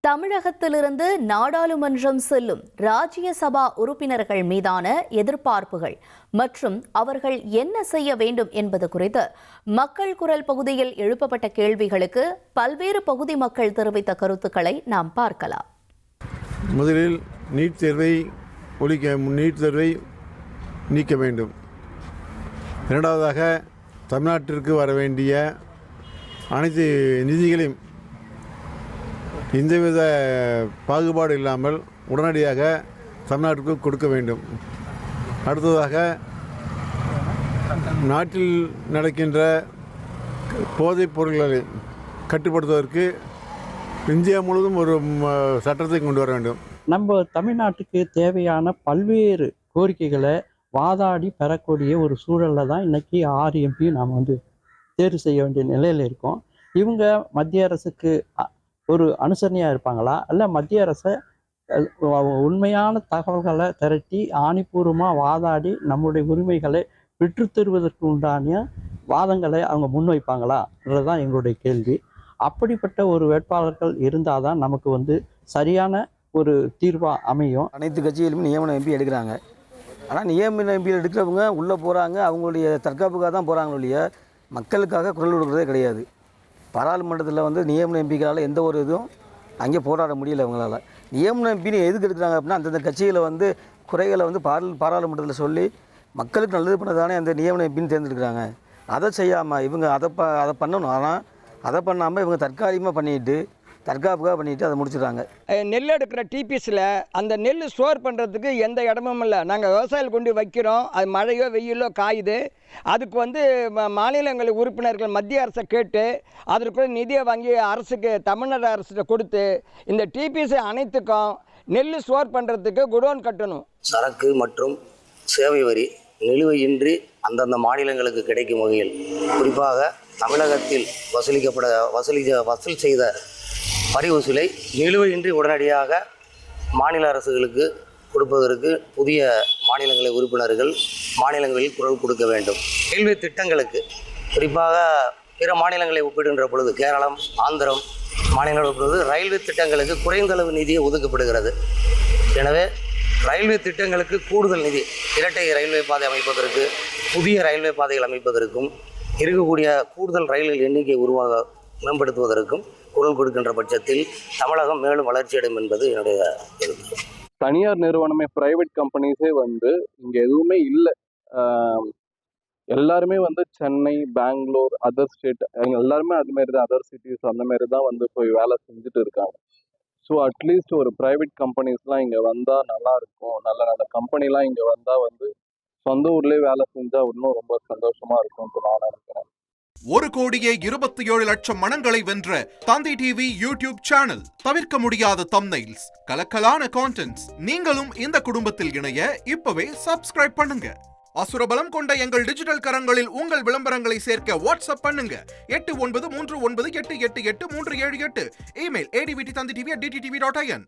தமிழகத்திலிருந்து நாடாளுமன்றம் செல்லும் ராஜ்யசபா உறுப்பினர்கள் மீதான எதிர்பார்ப்புகள் மற்றும் அவர்கள் என்ன செய்ய வேண்டும் என்பது குறித்து மக்கள் குரல் பகுதியில் எழுப்பப்பட்ட கேள்விகளுக்கு பல்வேறு பகுதி மக்கள் தெரிவித்த கருத்துக்களை நாம் பார்க்கலாம். முதலில் நீட் தேர்வை நீக்க வேண்டும். இரண்டாவதாக தமிழ்நாட்டிற்கு வர வேண்டிய அனைத்து நிதிகளையும் எந்தவித பாகுபாடு இல்லாமல் உடனடியாக தமிழ்நாட்டுக்கு கொடுக்க வேண்டும். அடுத்ததாக நாட்டில் நடக்கின்ற போதைப் பொருட்களை கட்டுப்படுத்துவதற்கு இந்தியா முழுவதும் ஒரு சட்டத்தை கொண்டு வர வேண்டும். நம்ம தமிழ்நாட்டுக்கு தேவையான பல்வேறு கோரிக்கைகளை வாதாடி பெறக்கூடிய ஒரு சூழலில் தான் இன்றைக்கி 6 MP நாம் தேர்வு செய்ய வேண்டிய நிலையில் இருக்கோம். இவங்க மத்திய அரசுக்கு ஒரு அனுசரணையாக இருப்பாங்களா, இல்லை மத்திய அரசை உண்மையான தகவல்களை திரட்டி ஆணிபூர்வமாக வாதாடி நம்முடைய உரிமைகளை பெற்றுத்தருவதற்கு உண்டான வாதங்களை அவங்க முன்வைப்பாங்களான்றதுதான் எங்களுடைய கேள்வி. அப்படிப்பட்ட ஒரு வேட்பாளர்கள் இருந்தால் தான் நமக்கு சரியான ஒரு தீர்வாக அமையும். அனைத்து கட்சிகளிலும் நியமன MP எடுக்கிறாங்க. ஆனால் நியமன MP எடுக்கிறவங்க உள்ளே போகிறாங்க, அவங்களுடைய தற்காப்புக்காக தான் போகிறாங்களோ இல்லையா, மக்களுக்காக குரல் கொடுக்குறதே கிடையாது. பாராளுமன்றத்தில் நியமன MPக்களால் எந்த ஒரு இதுவும் அங்கே போராட முடியல. அவங்களால நியமன MPன்னு எதுக்கு எடுக்கிறாங்க அப்படின்னா, அந்தந்த கட்சிகளை குறைகளை பாராளுமன்றத்தில் சொல்லி மக்களுக்கு நல்லது பண்ணதானே அந்த நியமன MPன்னு தேர்ந்தெடுக்கிறாங்க. அதை செய்யாமல் இவங்க அதை பண்ணணும். ஆனால் அதை பண்ணாமல் இவங்க தற்காப்புக்காக பண்ணிவிட்டு அதை முடிச்சிடுறாங்க. நெல் எடுக்கிற டிபிஎஸில் அந்த நெல் ஸ்டோர் பண்ணுறதுக்கு எந்த இடமும் இல்லை. நாங்கள் விவசாயிகள் கொண்டு வைக்கிறோம், அது மழையோ வெயிலோ காயுது. அதுக்கு மாநிலங்கள் உறுப்பினர்கள் மத்திய அரசை கேட்டு அதற்குள்ள நிதியை வாங்கி அரசுக்கு தமிழ்நாடு அரசுகிட்ட கொடுத்து இந்த டிபிஎஸ் அனைத்துக்கும் நெல் ஸ்டோர் பண்ணுறதுக்கு குடோன் கட்டணும். சரக்கு மற்றும் சேவை வரி நிலுவையின்றி அந்தந்த மாநிலங்களுக்கு கிடைக்கும் வகையில், குறிப்பாக தமிழகத்தில் வசூல் செய்த வரி வசூலை நிலுவையின்றி உடனடியாக மாநில அரசுகளுக்கு கொடுப்பதற்கு புதிய மாநிலங்களை உறுப்பினர்கள் மாநிலங்களில் குரல் கொடுக்க வேண்டும். ரயில்வே திட்டங்களுக்கு, குறிப்பாக பிற மாநிலங்களை ஒப்பிடுகின்ற பொழுது கேரளம், ஆந்திரம் மாநிலங்கள் ஒப்பிடுவது ரயில்வே திட்டங்களுக்கு குறைந்தளவு நிதியை ஒதுக்கப்படுகிறது. எனவே ரயில்வே திட்டங்களுக்கு கூடுதல் நிதி, இரட்டை ரயில்வே பாதை அமைப்பதற்கு, புதிய ரயில்வே பாதைகள் அமைப்பதற்கும், இருக்கக்கூடிய கூடுதல் ரயில்கள் எண்ணிக்கை மேம்படுத்துவதற்கும் குரல் கொடுக்கின்ற பட்சத்தில் தமிழகம் மேலும் வளர்ச்சியடையும் என்பது என்னுடைய கருத்து. தனியார் நிறுவனமே, பிரைவேட் கம்பெனிஸே இங்கே எதுவுமே இல்லை. எல்லாருமே சென்னை, பெங்களூர், அதர் ஸ்டேட், எல்லாருமே அதுமாரி தான், அதர் சிட்டிஸ் அந்த மாதிரி தான் போய் வேலை செஞ்சுட்டு இருக்காங்க. ஸோ அட்லீஸ்ட் ஒரு ப்ரைவேட் கம்பெனிஸ்லாம் இங்கே வந்தால் நல்லாயிருக்கும். நல்ல நல்ல கம்பெனிலாம் இங்கே வந்தால் சொந்த ஊர்லேயே வேலை செஞ்சால் இன்னும் ரொம்ப சந்தோஷமாக இருக்கும்னு நான் நினைக்கிறேன். 1,27,00,000 மனங்களை வென்ற தந்தி டிவி யூடியூப் சேனல். தவிர்க்க முடியாத தம்ப்நெயில்ஸ், கலக்கலான கான்டென்ட்ஸ். நீங்களும் இந்த குடும்பத்தில் இணைய இப்பவே சப்ஸ்கிரைப் பண்ணுங்க. அசுரபலம் கொண்ட எங்கள் டிஜிட்டல் கரங்களில் உங்கள் விளம்பரங்களை சேர்க்க வாட்ஸ்அப் பண்ணுங்க. 8939888838. Email advtthanditv@dttv.in.